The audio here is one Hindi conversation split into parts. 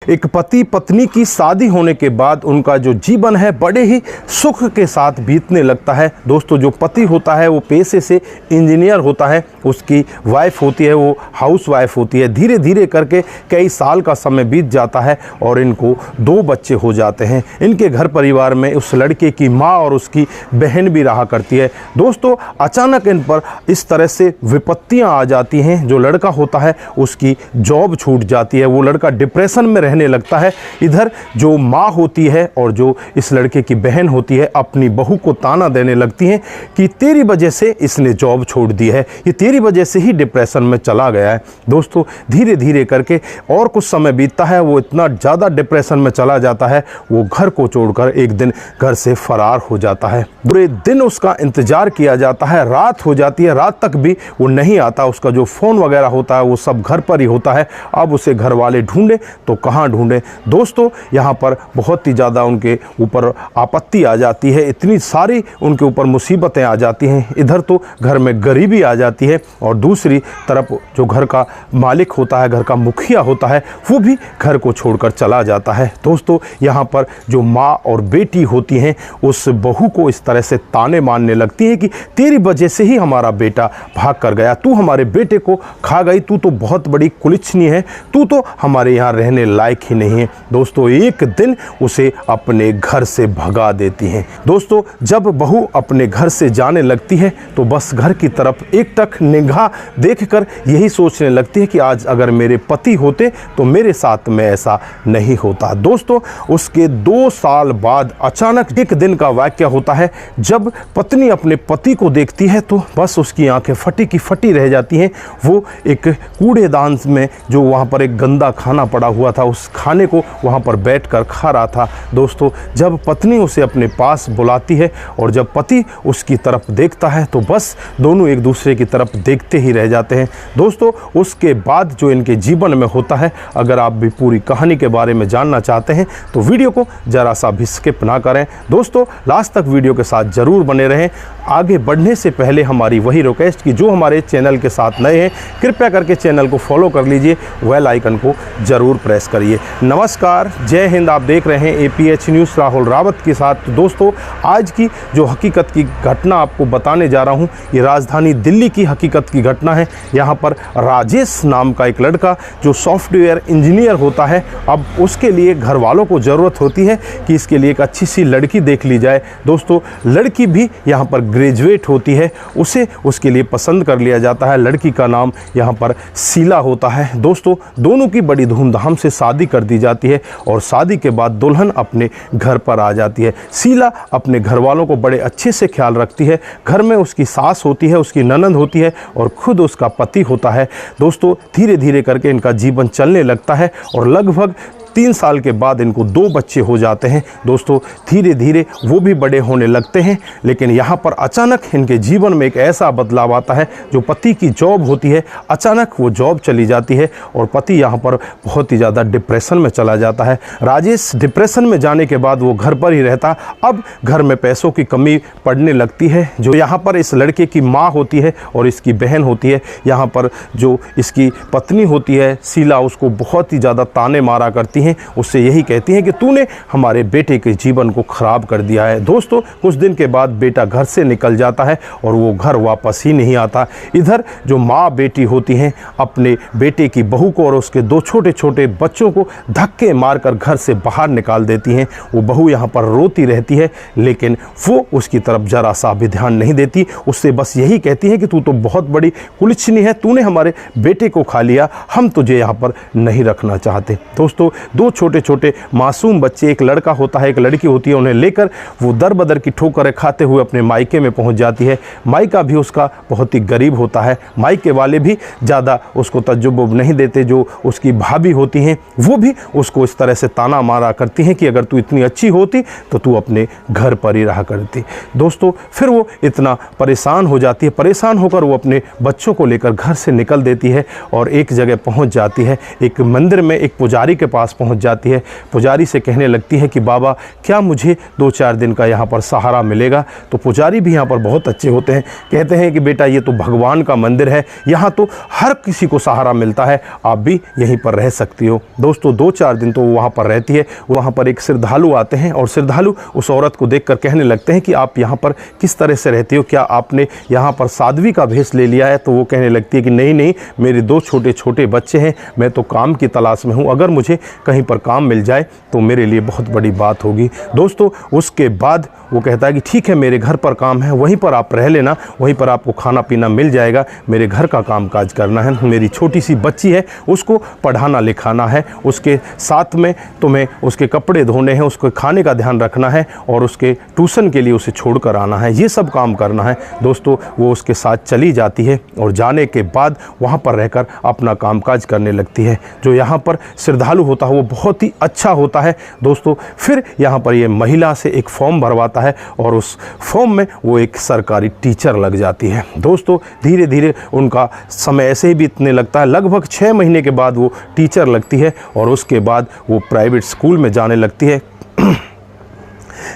एक पति पत्नी की शादी होने के बाद उनका जो जीवन है बड़े ही सुख के साथ बीतने लगता है। दोस्तों, जो पति होता है वो पेशे से इंजीनियर होता है, उसकी वाइफ होती है वो हाउस वाइफ होती है। धीरे धीरे करके कई साल का समय बीत जाता है और इनको 2 बच्चे हो जाते हैं। इनके घर परिवार में उस लड़के की माँ और उसकी बहन भी रहा करती है। दोस्तों, अचानक इन पर इस तरह से विपत्तियां आ जाती हैं। जो लड़का होता है उसकी जॉब छूट जाती है, वो लड़का डिप्रेशन में रहने लगता है। इधर जो माँ होती है और जो इस लड़के की बहन होती है अपनी बहू को ताना देने लगती हैं कि तेरी वजह से इसने जॉब छोड़ दी है, ये तेरी वजह से ही डिप्रेशन में चला गया है। दोस्तों, धीरे धीरे करके और कुछ समय बीतता है, वो इतना ज़्यादा डिप्रेशन में चला जाता है, वो घर को छोड़कर एक दिन घर से फरार हो जाता है। पूरे दिन उसका इंतजार किया जाता है, रात हो जाती है, रात तक भी वो नहीं आता। उसका जो फ़ोन वगैरह होता है वो सब घर पर ही होता है। अब उसे घर वाले ढूंढे तो कहाँ ढूंढे। दोस्तों, यहाँ पर बहुत ही ज़्यादा उनके ऊपर आपत्ति आ जाती है, इतनी सारी उनके ऊपर मुसीबतें आ जाती हैं। इधर तो घर में गरीबी आ जाती है और दूसरी तरफ जो घर का मालिक होता है, घर का मुखिया होता है, वो भी घर को छोड़कर चला जाता है। दोस्तों, यहाँ पर जो माँ और बेटी होती हैं उस बहू को इस तरह से ताने मारने लगती है कि तेरी वजह से ही हमारा बेटा भाग कर गया, तू हमारे बेटे को खा गई, तू तो बहुत बड़ी कुलिचनी है, तू तो हमारे यहाँ रहने लायक ही नहीं है। दोस्तों, एक दिन उसे अपने घर से भगा देती हैं। दोस्तों, जब बहू अपने घर से जाने लगती है तो बस घर की तरफ एकटक निगाह देखकर यही सोचने लगती है कि आज अगर मेरे पति होते तो मेरे साथ में ऐसा नहीं होता। दोस्तों, उसके 2 साल बाद अचानक एक दिन का वाक्य होता है। जब पत्नी अपने पति को देखती है तो बस उसकी आंखें फटी की फटी रह जाती हैं। वो एक कूड़ेदान में जो वहाँ पर एक गंदा खाना पड़ा हुआ था, उस खाने को वहाँ पर बैठकर खा रहा था। दोस्तों, जब पत्नी उसे अपने पास बुलाती है और जब पति उसकी तरफ देखता है तो बस दोनों एक दूसरे की तरफ देखते ही रह जाते हैं। दोस्तों, उसके बाद जो इनके जीवन में होता है, अगर आप भी पूरी कहानी के बारे में जानना चाहते हैं तो वीडियो को ज़रा सा भी स्किप ना करें। दोस्तों, लास्ट तक वीडियो के साथ ज़रूर बने रहें। आगे बढ़ने से पहले हमारी वही रिक्वेस्ट कि जो हमारे चैनल के साथ नए हैं कृपया करके चैनल को फॉलो कर लीजिए, बेल आइकन को ज़रूर प्रेस करिए। नमस्कार, जय हिंद। आप देख रहे हैं APH न्यूज़ राहुल रावत के साथ। दोस्तों, आज की जो हकीकत की घटना आपको बताने जा रहा हूं, ये राजधानी दिल्ली की हकीकत की घटना है। यहाँ पर राजेश नाम का एक लड़का जो सॉफ्टवेयर इंजीनियर होता है, अब उसके लिए घर वालों को ज़रूरत होती है कि इसके लिए एक अच्छी सी लड़की देख ली जाए। दोस्तों, लड़की भी यहाँ पर ग्रेजुएट होती है, उसे उसके लिए पसंद कर लिया जाता है। लड़की का नाम यहाँ पर शीला होता है। दोस्तों, दोनों की बड़ी धूमधाम से शादी कर दी जाती है और शादी के बाद दुल्हन अपने घर पर आ जाती है। शीला अपने घर वालों को बड़े अच्छे से ख्याल रखती है। घर में उसकी सास होती है, उसकी ननंद होती है और खुद उसका पति होता है। दोस्तों, धीरे धीरे करके इनका जीवन चलने लगता है और लगभग 3 साल के बाद इनको 2 बच्चे हो जाते हैं। दोस्तों, धीरे धीरे वो भी बड़े होने लगते हैं, लेकिन यहाँ पर अचानक इनके जीवन में एक ऐसा बदलाव आता है। जो पति की जॉब होती है, अचानक वो जॉब चली जाती है और पति यहाँ पर बहुत ही ज़्यादा डिप्रेशन में चला जाता है। राजेश डिप्रेशन में जाने के बाद वो घर पर ही रहता। अब घर में पैसों की कमी पड़ने लगती है। जो यहाँ पर इस लड़के की माँ होती है और इसकी बहन होती है, यहाँ पर जो इसकी पत्नी होती है शीला, उसको बहुत ही ज़्यादा ताने मारा करती है। उससे यही कहती हैं कि तूने हमारे बेटे के जीवन को खराब कर दिया है। दोस्तों, कुछ दिन के बाद बेटा घर से निकल जाता है और वो घर वापस ही नहीं आता। इधर जो माँ बेटी होती हैं अपने बेटे की बहू को और उसके 2 छोटे छोटे बच्चों को धक्के मारकर घर से बाहर निकाल देती हैं। वो बहू यहाँ पर रोती रहती है, लेकिन वो उसकी तरफ जरा सा भी ध्यान नहीं देती। उससे बस यही कहती है कि तू तो बहुत बड़ी कुलिचनी है, तूने हमारे बेटे को खा लिया, हम तुझे यहाँ पर नहीं रखना चाहते। दोस्तों, 2 छोटे छोटे मासूम बच्चे, एक लड़का होता है एक लड़की होती है, उन्हें लेकर वो दर बदर की ठोकरें खाते हुए अपने मायके में पहुंच जाती है। मायका भी उसका बहुत ही गरीब होता है। मायके वाले भी ज़्यादा उसको तजुर्बा नहीं देते। जो उसकी भाभी होती हैं वो भी उसको इस तरह से ताना मारा करती हैं कि अगर तू इतनी अच्छी होती तो तू अपने घर पर ही रहा करती। दोस्तों, फिर वो इतना परेशान हो जाती है। परेशान होकर वो अपने बच्चों को लेकर घर से निकल देती है और एक जगह पहुँच जाती है। एक मंदिर में एक पुजारी के पास पहुंच जाती है। पुजारी से कहने लगती है कि बाबा क्या मुझे 2-4 दिन का यहाँ पर सहारा मिलेगा। तो पुजारी भी यहाँ पर बहुत अच्छे होते हैं, कहते हैं कि बेटा ये तो भगवान का मंदिर है, यहाँ तो हर किसी को सहारा मिलता है, आप भी यहीं पर रह सकती हो। दोस्तों 2-4 दिन तो वो वहाँ पर रहती है। वहाँ पर एक श्रद्धालु आते हैं और श्रद्धालु उस औरत को देखकर कहने लगते हैं कि आप यहाँ पर किस तरह से रहती हो, क्या आपने यहाँ पर साध्वी का भेष ले लिया है। तो वो कहने लगती है कि नहीं नहीं, मेरे 2 छोटे छोटे बच्चे हैं, मैं तो काम की तलाश में हूँ, अगर मुझे कहीं पर काम मिल जाए तो मेरे लिए बहुत बड़ी बात होगी। दोस्तों उसके बाद वो कहता है कि ठीक है, मेरे घर पर काम है, वहीं पर आप रह लेना, वहीं पर आपको खाना पीना मिल जाएगा, मेरे घर का काम काज करना है, मेरी छोटी सी बच्ची है उसको पढ़ाना लिखाना है, उसके साथ में तुम्हें उसके कपड़े धोने हैं, उसके खाने का ध्यान रखना है और उसके ट्यूशन के लिए उसे छोड़ कर आना है, ये सब काम करना है। दोस्तों वो उसके साथ चली जाती है और जाने के बाद वहाँ पर रहकर अपना कामकाज करने लगती है। जो यहाँ पर श्रद्धालु होता है वो बहुत ही अच्छा होता है। दोस्तों फिर यहाँ पर ये महिला से एक फॉर्म भरवाता है और उस फॉर्म में वो एक सरकारी टीचर लग जाती है। दोस्तों धीरे धीरे उनका समय ऐसे ही बीतने लगता है। लगभग 6 महीने के बाद वो टीचर लगती है और उसके बाद वो प्राइवेट स्कूल में जाने लगती है।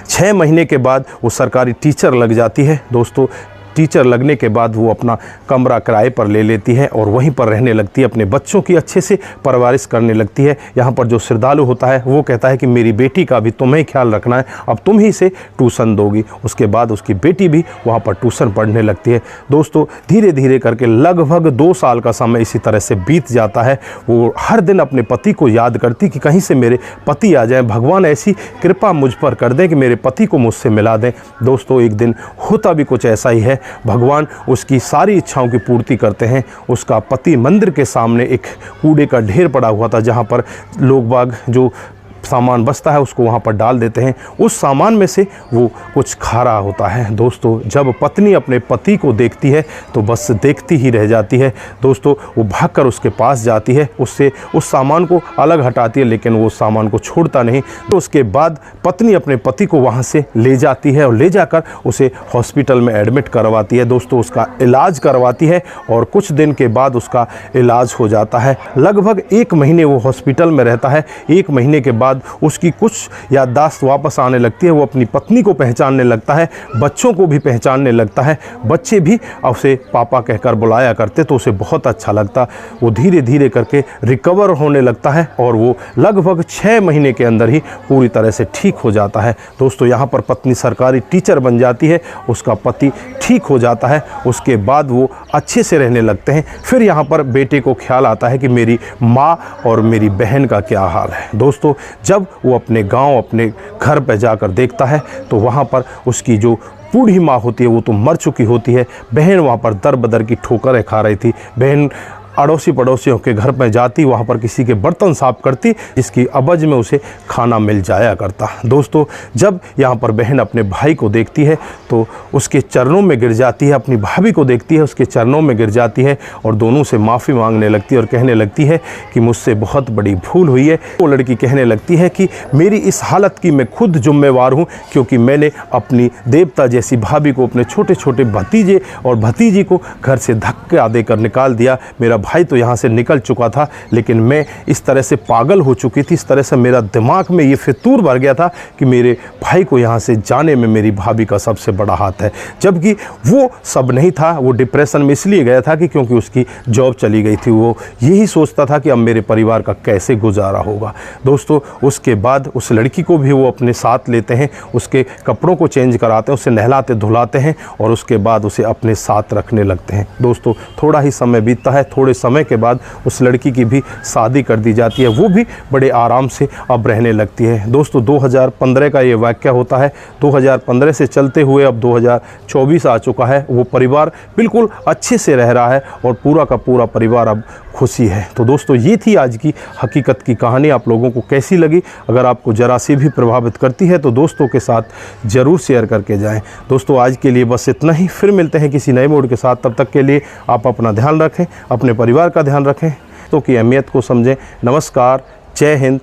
6 महीने के बाद वो सरकारी टीचर लग जाती है। दोस्तों टीचर लगने के बाद वो अपना कमरा किराए पर ले लेती है और वहीं पर रहने लगती है, अपने बच्चों की अच्छे से परवरिश करने लगती है। यहाँ पर जो श्रद्धालु होता है वो कहता है कि मेरी बेटी का भी तुम्हें ख्याल रखना है, अब तुम ही से ट्यूशन दोगी। उसके बाद उसकी बेटी भी वहाँ पर ट्यूशन पढ़ने लगती है। दोस्तों धीरे धीरे करके लगभग 2 साल का समय इसी तरह से बीत जाता है। वो हर दिन अपने पति को याद करती कि कहीं से मेरे पति आ जाएं, भगवान ऐसी कृपा मुझ पर कर दें कि मेरे पति को मुझसे मिला दें। दोस्तों एक दिन होता भी कुछ ऐसा ही है, भगवान उसकी सारी इच्छाओं की पूर्ति करते हैं। उसका पति मंदिर के सामने एक कूड़े का ढेर पड़ा हुआ था, जहाँ पर लोग बाग जो सामान बचता है उसको वहाँ पर डाल देते हैं। उस सामान में से वो कुछ खा रहा होता है। दोस्तों जब पत्नी अपने पति को देखती है तो बस देखती ही रह जाती है। दोस्तों वो भागकर उसके पास जाती है, उससे उस सामान को अलग हटाती है, लेकिन वो सामान को छोड़ता नहीं। तो उसके बाद पत्नी अपने पति को वहाँ से ले जाती है और ले जाकर उसे हॉस्पिटल में एडमिट करवाती है। दोस्तों उसका इलाज करवाती है और कुछ दिन के बाद उसका इलाज हो जाता है। लगभग 1 महीने वो हॉस्पिटल में रहता है। 1 महीने के बाद उसकी कुछ याददाश्त वापस आने लगती है, वो अपनी पत्नी को पहचानने लगता है, बच्चों को भी पहचानने लगता है। बच्चे भी उसे पापा कहकर बुलाया करते तो उसे बहुत अच्छा लगता। वो धीरे धीरे करके रिकवर होने लगता है और वो लगभग 6 महीने के अंदर ही पूरी तरह से ठीक हो जाता है। दोस्तों यहाँ पर पत्नी सरकारी टीचर बन जाती है, उसका पति ठीक हो जाता है, उसके बाद वो अच्छे से रहने लगते हैं। फिर यहाँ पर बेटे को ख्याल आता है कि मेरी माँ और मेरी बहन का क्या हाल है। दोस्तों जब वो अपने गांव अपने घर पर जाकर देखता है तो वहाँ पर उसकी जो बूढ़ी माँ होती है वो तो मर चुकी होती है। बहन वहाँ पर दर बदर की ठोकरें खा रही थी। बहन अड़ोसी पड़ोसियों के घर में जाती, वहाँ पर किसी के बर्तन साफ करती, जिसकी अवज में उसे खाना मिल जाया करता। दोस्तों जब यहाँ पर बहन अपने भाई को देखती है तो उसके चरणों में गिर जाती है, अपनी भाभी को देखती है उसके चरणों में गिर जाती है और दोनों से माफ़ी मांगने लगती है और कहने लगती है कि मुझसे बहुत बड़ी भूल हुई है। वो लड़की कहने लगती है कि मेरी इस हालत की मैं खुद जिम्मेवार हूँ, क्योंकि मैंने अपनी देवता जैसी भाभी को, अपने छोटे छोटे भतीजे और भतीजी को घर से धक्का देकर निकाल दिया। मेरा भाई तो यहाँ से निकल चुका था, लेकिन मैं इस तरह से पागल हो चुकी थी, इस तरह से मेरा दिमाग में ये फितूर भर गया था कि मेरे भाई को यहाँ से जाने में मेरी भाभी का सबसे बड़ा हाथ है। जबकि वो सब नहीं था, वो डिप्रेशन में इसलिए गया था कि क्योंकि उसकी जॉब चली गई थी। वो यही सोचता था कि अब मेरे परिवार का कैसे गुजारा होगा। दोस्तों उसके बाद उस लड़की को भी वो अपने साथ लेते हैं, उसके कपड़ों को चेंज कराते हैं, उसे नहलाते धुलाते हैं और उसके बाद उसे अपने साथ रखने लगते हैं। दोस्तों थोड़ा ही समय बीतता है, थोड़े समय के बाद उस लड़की की भी शादी कर दी जाती है। वो भी बड़े आराम से अब रहने लगती है। दोस्तों 2015 का ये वाक़या होता है। 2015 से चलते हुए अब 2024 आ चुका है। वो परिवार बिल्कुल अच्छे से रह रहा है और पूरा का पूरा परिवार अब खुशी है। तो दोस्तों ये थी आज की हकीकत की कहानी। आप लोगों को कैसी लगी? अगर आपको ज़रा सी भी प्रभावित करती है तो दोस्तों के साथ ज़रूर शेयर करके जाएं। दोस्तों आज के लिए बस इतना ही, फिर मिलते हैं किसी नए मोड के साथ। तब तक के लिए आप अपना ध्यान रखें, अपने परिवार का ध्यान रखें, तो की अहमियत को समझें। नमस्कार, जय हिंद,